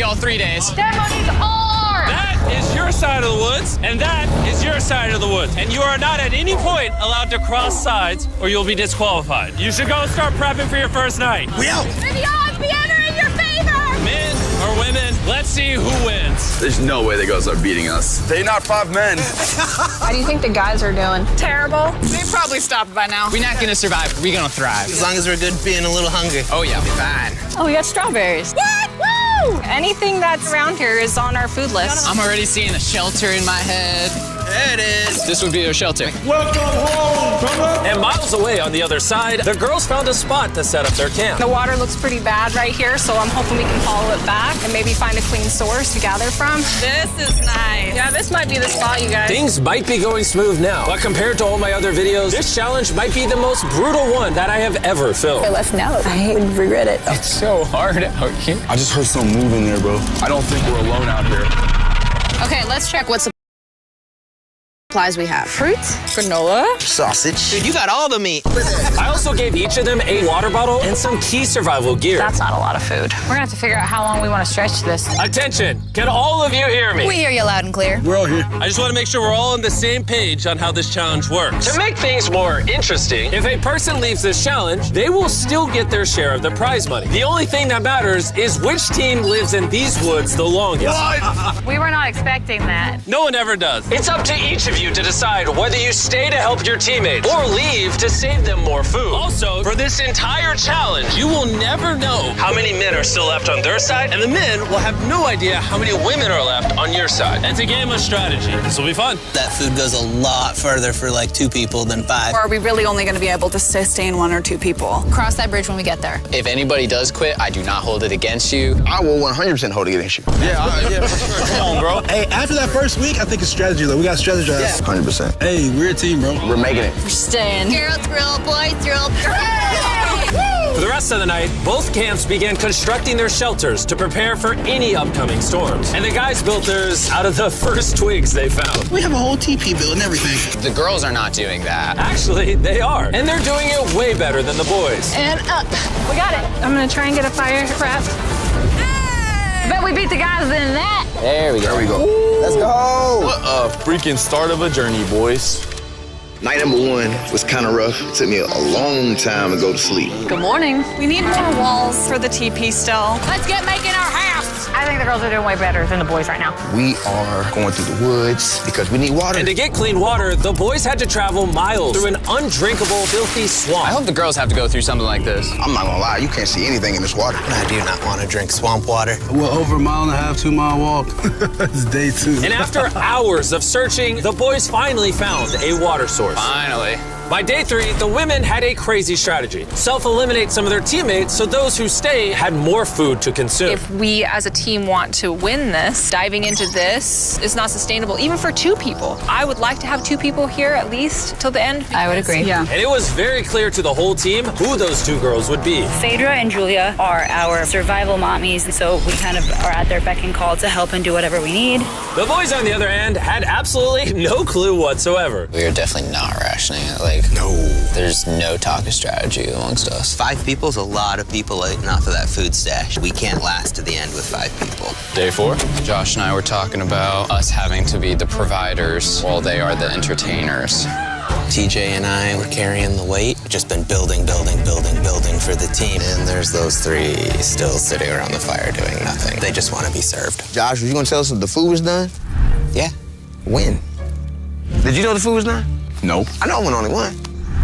all 3 days. Demo needs R! That is your side of the woods, and that is your side of the woods. And you are not at any point allowed to cross sides, or you'll be disqualified. You should go start prepping for your first night. We out! May the odds be ever in your favor! Men or women, let's see who wins. There's no way the girls are beating us. They're not 5 men. How do you think the guys are doing? Terrible. They probably stopped by now. We're not gonna survive, we're gonna thrive. As long as we're good being a little hungry. Oh yeah, we're fine. Oh, we got strawberries. What? Woo! Anything that's around here is on our food list. I'm already seeing a shelter in my head. There it is. This would be their shelter. Welcome home, And miles away on the other side, the girls found a spot to set up their camp. The water looks pretty bad right here, so I'm hoping we can follow it back and maybe find a clean source to gather from. This is nice. Yeah, this might be the spot, you guys. Things might be going smooth now, but compared to all my other videos, this challenge might be the most brutal one that I have ever filmed. Let's know. I would regret it. It's so hard out here. I just heard some moving there, bro. I don't think we're alone out here. Okay, let's check what supplies we have. Fruits, granola. sausage. Dude, you got all the meat. I also gave each of them a water bottle and some key survival gear. That's not a lot of food. We're gonna have to figure out how long we want to stretch this. Attention, can all of you hear me? We hear you loud and clear. We're all here. I just want to make sure we're all on the same page on how this challenge works. To make things more interesting, if a person leaves this challenge, they will still get their share of the prize money. The only thing that matters is which team lives in these woods the longest. We were not expecting that. No one ever does. It's up to each of you to decide whether you stay to help your teammates or leave to save them more food. Also, for this entire challenge, you will never know how many men are still left on their side, and the men will have no idea how many women are left on your side. It's a game of strategy. This will be fun. That food goes a lot further for like 2 people than 5. Or are we really only gonna be able to sustain 1 or 2 people? Cross that bridge when we get there. If anybody does quit, I do not hold it against you. I will 100% hold it against you. Yeah, for sure. Come on, bro. Hey, after that first week, I think it's strategy, though. We got to strategize. Yeah. 100%. Hey, we're a team, bro. We're making it. We're staying. Girl thrill, boy thrill. For the rest of the night, both camps began constructing their shelters to prepare for any upcoming storms. And the guys built theirs out of the first twigs they found. We have a whole TP build and everything. The girls are not doing that. Actually, they are. And they're doing it way better than the boys. And up. We got it. I'm gonna try and get a fire prepped. I bet we beat the guys in that. There we go. There we go. Let's go. What a freaking start of a journey, boys. Night number 1 was kind of rough. It took me a long time to go to sleep. Good morning. We need more walls for the TP still. Let's get making our house. I think the girls are doing way better than the boys right now. We are going through the woods because we need water. And to get clean water, the boys had to travel miles through an undrinkable, filthy swamp. I hope the girls have to go through something like this. I'm not gonna lie, you can't see anything in this water. I do not want to drink swamp water. We're over a 1.5 2-mile walk. It's day 2. And after hours of searching, the boys finally found a water source. Finally. By day 3, the women had a crazy strategy. Self-eliminate some of their teammates so those who stay had more food to consume. If we as a team want to win this, diving into this is not sustainable, even for 2 people. I would like to have 2 people here at least till the end. I would agree. Yeah. And it was very clear to the whole team who those 2 girls would be. Phaedra and Julia are our survival mommies, so we kind of are at their beck and call to help and do whatever we need. The boys, on the other hand, had absolutely no clue whatsoever. We are definitely not rationing it. No. There's no talk of strategy amongst us. 5 people is a lot of people eating off of that food stash. We can't last to the end with 5 people. Day 4, Josh and I were talking about us having to be the providers while they are the entertainers. TJ and I were carrying the weight. Just been building for the team. And there's those 3 still sitting around the fire doing nothing. They just want to be served. Josh, was you gonna tell us if the food was done? Yeah. When? Did you know the food was done? Nope. I know I went only one.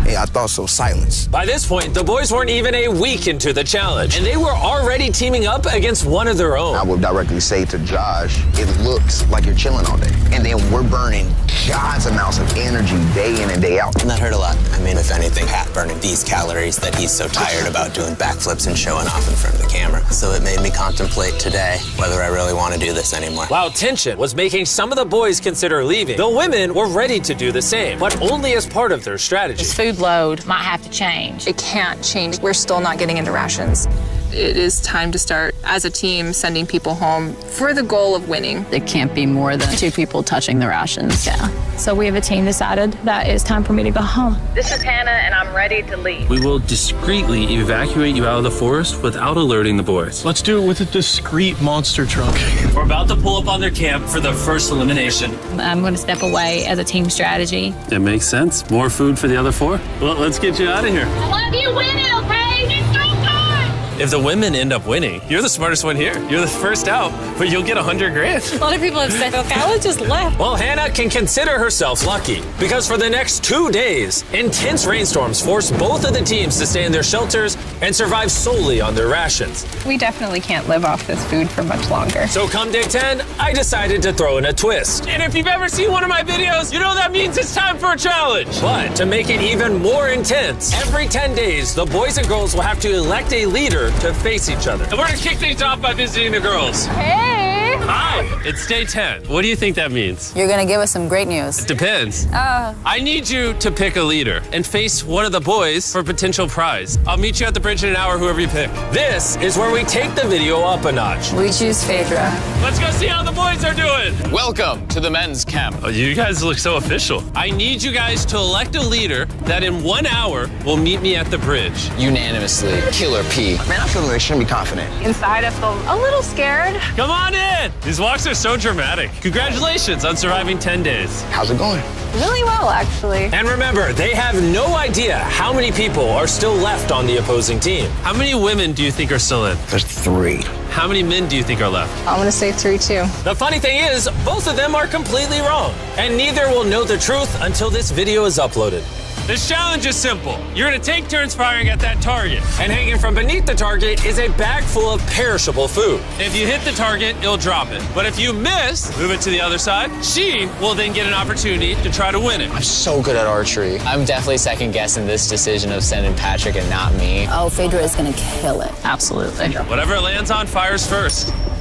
Yeah, I thought so. Silence. By this point, the boys weren't even a week into the challenge, and they were already teaming up against one of their own. I would directly say to Josh, it looks like you're chilling all day. And then we're burning God's amounts of energy day in and day out. And that hurt a lot. I mean, if anything, Pat burning these calories that he's so tired about doing backflips and showing off in front of the camera. So it made me contemplate today whether I really want to do this anymore. While tension was making some of the boys consider leaving, the women were ready to do the same, but only as part of their strategy. This food load might have to change. It can't change. We're still not getting into rations. it is time to start, as a team, sending people home for the goal of winning. It can't be more than 2 people touching the rations. Yeah. So we have a team decided that it's time for me to go home. This is Hannah, and I'm ready to leave. We will discreetly evacuate you out of the forest without alerting the boys. Let's do it with a discreet monster truck. We're about to pull up on their camp for their first elimination. I'm going to step away as a team strategy. It makes sense. More food for the other 4? Well, let's get you out of here. I love you winning, okay? It's so good! If the women end up winning, you're the smartest one here. You're the first out, but you'll get $100,000. A lot of people have said, okay, I just left. Well, Hannah can consider herself lucky because for the next 2 days, intense rainstorms forced both of the teams to stay in their shelters and survive solely on their rations. We definitely can't live off this food for much longer. So come day 10, I decided to throw in a twist. And if you've ever seen one of my videos, you know that means it's time for a challenge. But to make it even more intense, every 10 days, the boys and girls will have to elect a leader to face each other. And we're gonna kick things off by visiting the girls. Hey! Hi, it's day 10. What do you think that means? You're going to give us some great news. It depends. I need you to pick a leader and face one of the boys for a potential prize. I'll meet you at the bridge in an hour, whoever you pick. This is where we take the video up a notch. We choose Phaedra. Let's go see how the boys are doing. Welcome to the men's camp. Oh, you guys look so official. I need you guys to elect a leader that in 1 hour will meet me at the bridge. Unanimously, Killer P. Man, I feel like I shouldn't be confident. Inside, I feel a little scared. Come on in. These walks are so dramatic. Congratulations on surviving 10 days. How's it going? Really well, actually. And remember, they have no idea how many people are still left on the opposing team. How many women do you think are still in? There's 3. How many men do you think are left? I'm gonna say 3 too. The funny thing is, both of them are completely wrong, and neither will know the truth until this video is uploaded. This challenge is simple. You're gonna take turns firing at that target, and hanging from beneath the target is a bag full of perishable food. If you hit the target, it'll drop it. But if you miss, move it to the other side. She will then get an opportunity to try to win it. I'm so good at archery. I'm definitely second guessing this decision of sending Patrick and not me. Oh, Phaedra is going to kill it. Absolutely. Whatever it lands on fires first. Not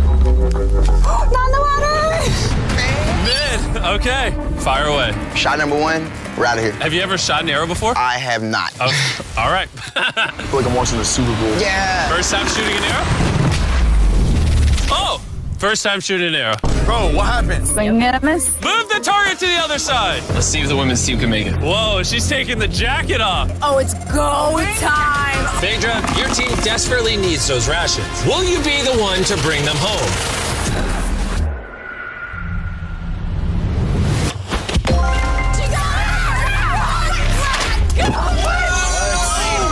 in the water! Mid. Okay, fire away. Shot number 1, we're out of here. Have you ever shot an arrow before? I have not. Oh, all right. I feel like I'm watching the Super Bowl. Yeah. First time shooting an arrow? Oh, first time shooting an arrow. Bro, what happened? Swing and a miss. Move the target to the other side. Let's see if the women's team can make it. Whoa, she's taking the jacket off. Oh, it's go time. Phaedra, your team desperately needs those rations. Will you be the one to bring them home?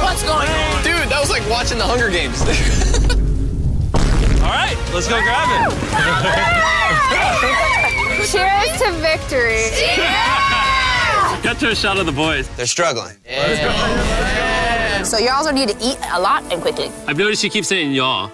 What's going on? Dude, that was like watching the Hunger Games. All right, let's go grab it. Cheers to victory. Got to a shot of the boys. They're struggling. So y'all need to eat a lot and quickly. I've noticed you keep saying y'all.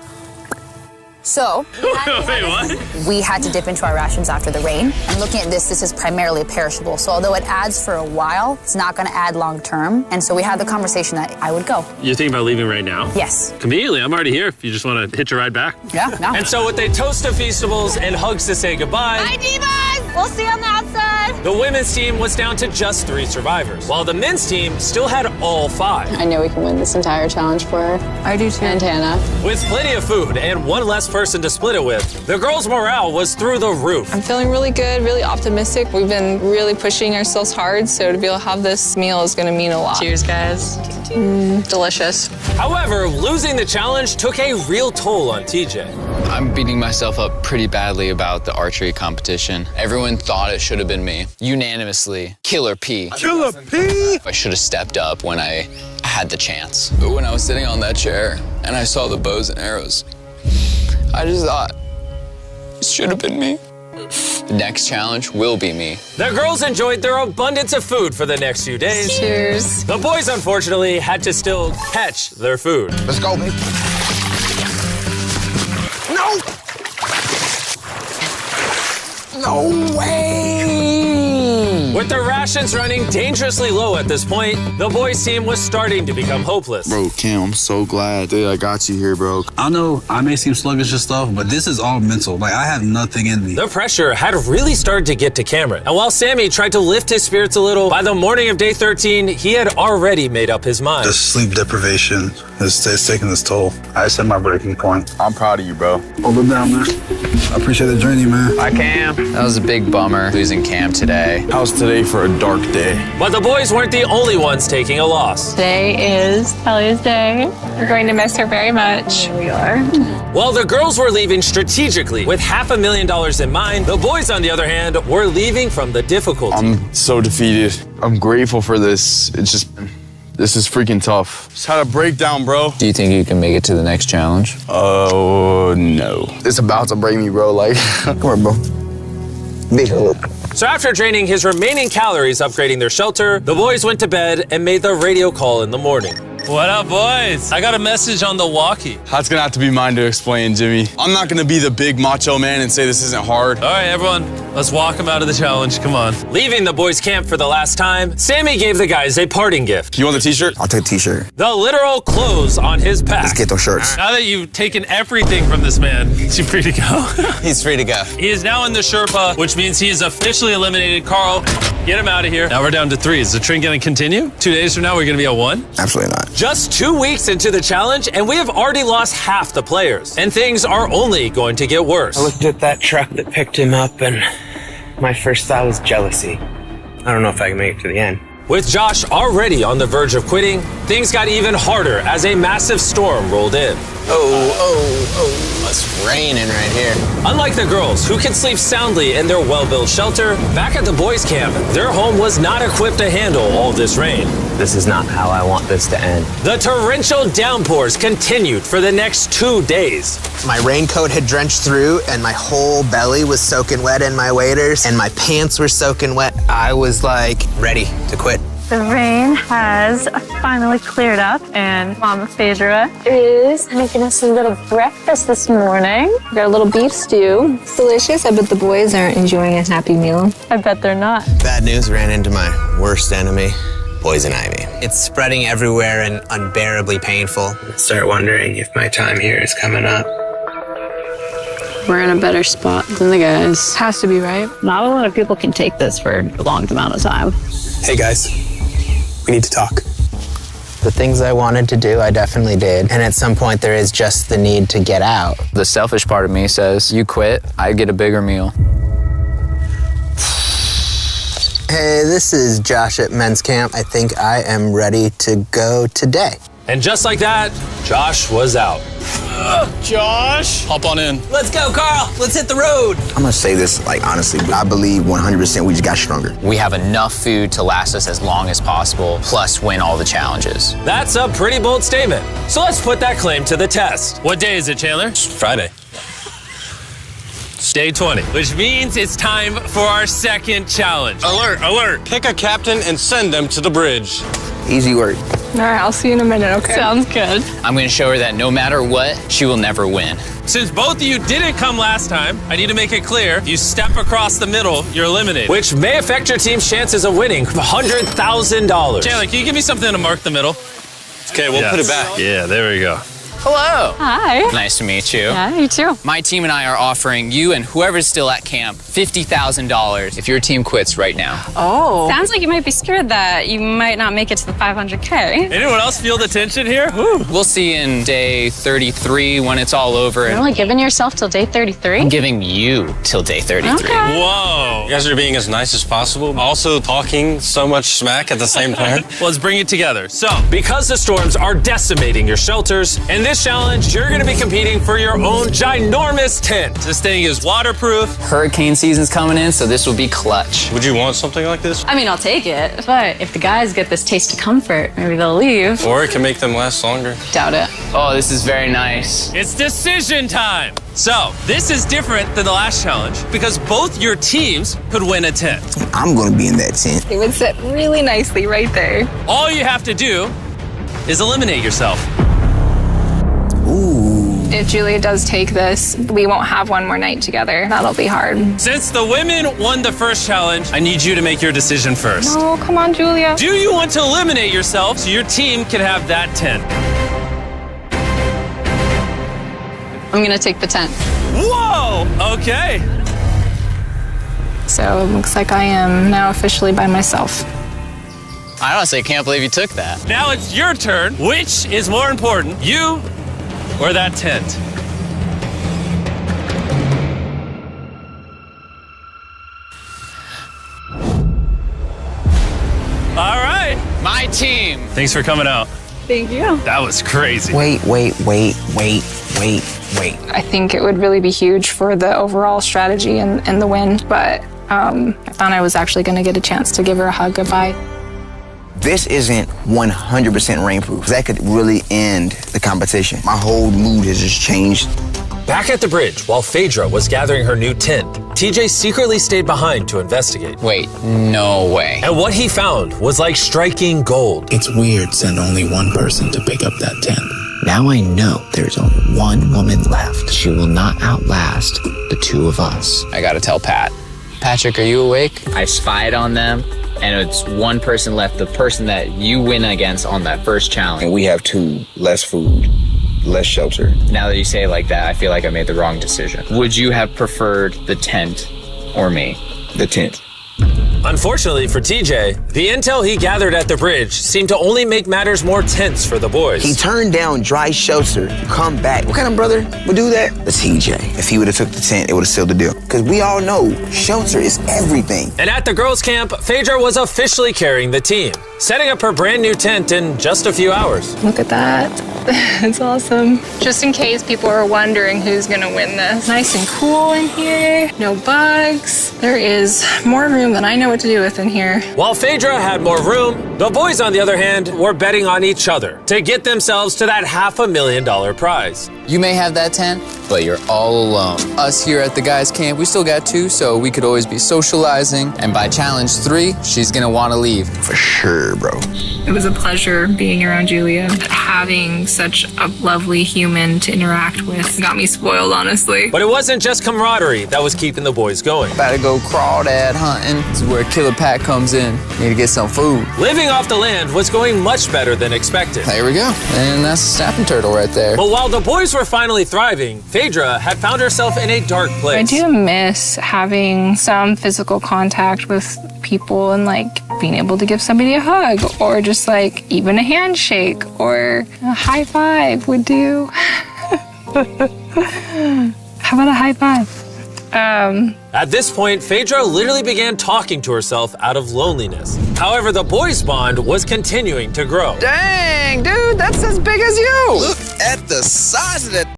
So, Wait, what? we had to dip into our rations after the rain. And looking at this is primarily perishable. So although it adds for a while, it's not going to add long term. And so we had the conversation that I would go. You're thinking about leaving right now? Yes. Conveniently, I'm already here if you just want to hitch a ride back. Yeah, no. And so with a toast of Feastables and hugs to say goodbye, Bye, Divas! We'll see you on the outside. the women's team was down to just 3 survivors, while the men's team still had all 5. I know we can win this entire challenge for her. I do too. And Hannah. With plenty of food and one less person to split it with, the girls' morale was through the roof. I'm feeling really good, really optimistic. We've been really pushing ourselves hard, so to be able to have this meal is gonna mean a lot. Cheers, guys. Delicious. However, losing the challenge took a real toll on TJ. I'm beating myself up pretty badly about the archery competition. Everyone thought it should have been me. Unanimously, Killer P. Killer P! I should have stepped up when I had the chance. But when I was sitting on that chair and I saw the bows and arrows, I just thought, it should have been me. The next challenge will be me. The girls enjoyed their abundance of food for the next few days. Cheers. The boys, unfortunately, had to still catch their food. Let's go, baby. No! No way! With their rations running dangerously low at this point, the boys team was starting to become hopeless. Bro, Cam, I'm so glad that I got you here, bro. I know I may seem sluggish and stuff, but this is all mental. Like, I have nothing in me. The pressure had really started to get to Cameron. And while Sammy tried to lift his spirits a little, by the morning of day 13, he had already made up his mind. The sleep deprivation is taking its toll. I set my breaking point. I'm proud of you, bro. Hold it down, man. I appreciate the journey, man. Bye, Cam. That was a big bummer, losing Cam today. How's today for a dark day? But the boys weren't the only ones taking a loss. Today is Ellie's day. We're going to miss her very much. Here we are. While the girls were leaving strategically with $500,000 in mind, the boys, on the other hand, were leaving from the difficulty. I'm so defeated. I'm grateful for this. This is freaking tough. Just had a breakdown, bro. Do you think you can make it to the next challenge? Oh, no. It's about to break me, bro. Like, come on, bro. Big hug. So after draining his remaining calories upgrading their shelter, the boys went to bed and made the radio call in the morning. What up, boys? I got a message on the walkie. That's gonna have to be mine to explain, Jimmy. I'm not gonna be the big macho man and say this isn't hard. All right, everyone, let's walk them out of the challenge. Come on. Leaving the boys' camp for the last time, Sammy gave the guys a parting gift. You want the t-shirt? I'll take the t-shirt. The literal clothes on his back. Let's get those shirts. Now that you've taken everything from this man, is he free to go? He's free to go. He is now in the Sherpa, which means he is officially eliminated. Carl, get him out of here. Now we're down to 3. Is the trend going to continue? 2 days from now, we're going to be at 1? Absolutely not. Just 2 weeks into the challenge, and we have already lost half the players. And things are only going to get worse. I looked at that truck that picked him up, and my first thought was jealousy. I don't know if I can make it to the end. With Josh already on the verge of quitting, things got even harder as a massive storm rolled in. It's raining right here. Unlike the girls, who could sleep soundly in their well-built shelter, back at the boys' camp, their home was not equipped to handle all this rain. This is not how I want this to end. The torrential downpours continued for the next 2 days. My raincoat had drenched through, and my whole belly was soaking wet in my waders, and my pants were soaking wet. I was like ready to quit. The rain has finally cleared up, and Mama Phaedra is making us a little breakfast this morning. We got a little beef stew. It's delicious. I bet the boys aren't enjoying a happy meal. I bet they're not. Bad news, ran into my worst enemy, poison ivy. It's spreading everywhere and unbearably painful. I start wondering if my time here is coming up. We're in a better spot than the guys. Has to be, right? Not a lot of people can take this for a long amount of time. Hey guys, we need to talk. The things I wanted to do, I definitely did. And at some point, there is just the need to get out. The selfish part of me says, you quit, I get a bigger meal. Hey, this is Josh at men's camp. I think I am ready to go today. And just like that, Josh was out. Josh! Hop on in. Let's go, Carl. Let's hit the road. I'm gonna say this, like, honestly, I believe 100% we just got stronger. We have enough food to last us as long as possible, plus win all the challenges. That's a pretty bold statement. So let's put that claim to the test. What day is it, Chandler? Friday. Day 20, which means it's time for our second challenge. Alert, alert. Pick a captain and send them to the bridge. Easy work. All right, I'll see you in a minute, okay? Sounds good. I'm gonna show her that no matter what, she will never win. Since both of you didn't come last time, I need to make it clear, you step across the middle, you're eliminated. Which may affect your team's chances of winning $100,000. Chandler, can you give me something to mark the middle? Okay, we'll put it back. Yeah, there we go. Hello. Hi. Nice to meet you. Yeah, you too. My team and I are offering you and whoever's still at camp $50,000 if your team quits right now. Oh. Sounds like you might be scared that you might not make it to the 500K. Anyone else feel the tension here? Ooh. We'll see you in day 33 when it's all over. You're only giving yourself till day 33? I'm giving you till day 33. Okay. Whoa. You guys are being as nice as possible, also talking so much smack at the same time. Let's bring it together. So, because the storms are decimating your shelters, in this challenge, you're gonna be competing for your own ginormous tent. This thing is waterproof. Hurricane season's coming in, so this will be clutch. Would you want something like this? I mean, I'll take it. But if the guys get this taste of comfort, maybe they'll leave. Or it can make them last longer. Doubt it. Oh, this is very nice. It's decision time. So, this is different than the last challenge because both your teams could win a tent. I'm gonna be in that tent. It would sit really nicely right there. All you have to do is eliminate yourself. Ooh. If Julia does take this, we won't have one more night together. That'll be hard. Since the women won the first challenge, I need you to make your decision first. No, come on, Julia. Do you want to eliminate yourself so your team can have that tent? I'm gonna take the tent. Whoa! Okay. So it looks like I am now officially by myself. I honestly can't believe you took that. Now it's your turn. Which is more important, you or that tent? All right. My team. Thanks for coming out. Thank you. That was crazy. Wait. I think it would really be huge for the overall strategy and the win, but I thought I was actually going to get a chance to give her a hug goodbye. This isn't 100% rainproof. That could really end the competition. My whole mood has just changed. Back at the bridge, while Phaedra was gathering her new tent, TJ secretly stayed behind to investigate. Wait, no way. And what he found was like striking gold. It's weird send only one person to pick up that tent. Now I know there's only one woman left. She will not outlast the two of us. I gotta tell Pat. Patrick, are you awake? I spied on them, and it's one person left, the person that you win against on that first challenge. And we have two, less food, less shelter. Now that you say it like that, I feel like I made the wrong decision. Would you have preferred the tent or me? The tent. Unfortunately for TJ, the intel he gathered at the bridge seemed to only make matters more tense for the boys. He turned down dry shelter to come back. What kind of brother would do that? The TJ. If he would have took the tent, it would have sealed the deal. Because we all know shelter is everything. And at the girls' camp, Phaedra was officially carrying the team, setting up her brand new tent in just a few hours. Look at that. It's awesome. Just in case people are wondering who's gonna win this. Nice and cool in here, no bugs. There is more room than I know what to do with in here. While Phaedra had more room, the boys, on the other hand, were betting on each other to get themselves to that $500,000 prize. You may have that tent, but you're all alone. Us here at the guys' camp, we still got two, so we could always be socializing. And by challenge 3, she's gonna wanna leave. For sure, bro. It was a pleasure being around Julia. Having such a lovely human to interact with got me spoiled, honestly. But it wasn't just camaraderie that was keeping the boys going. About to go crawdad hunting. This is where Killer Pat comes in. Need to get some food. Living off the land was going much better than expected. There we go. And that's a snapping turtle right there. But while the boys were finally thriving, Phaedra had found herself in a dark place. I do miss having some physical contact with people and like being able to give somebody a hug or just like even a handshake or a high five would do. How about a high five? At this point, Phaedra literally began talking to herself out of loneliness. However, the boys' bond was continuing to grow. Dang, dude, that's as big as you. Look at the size of that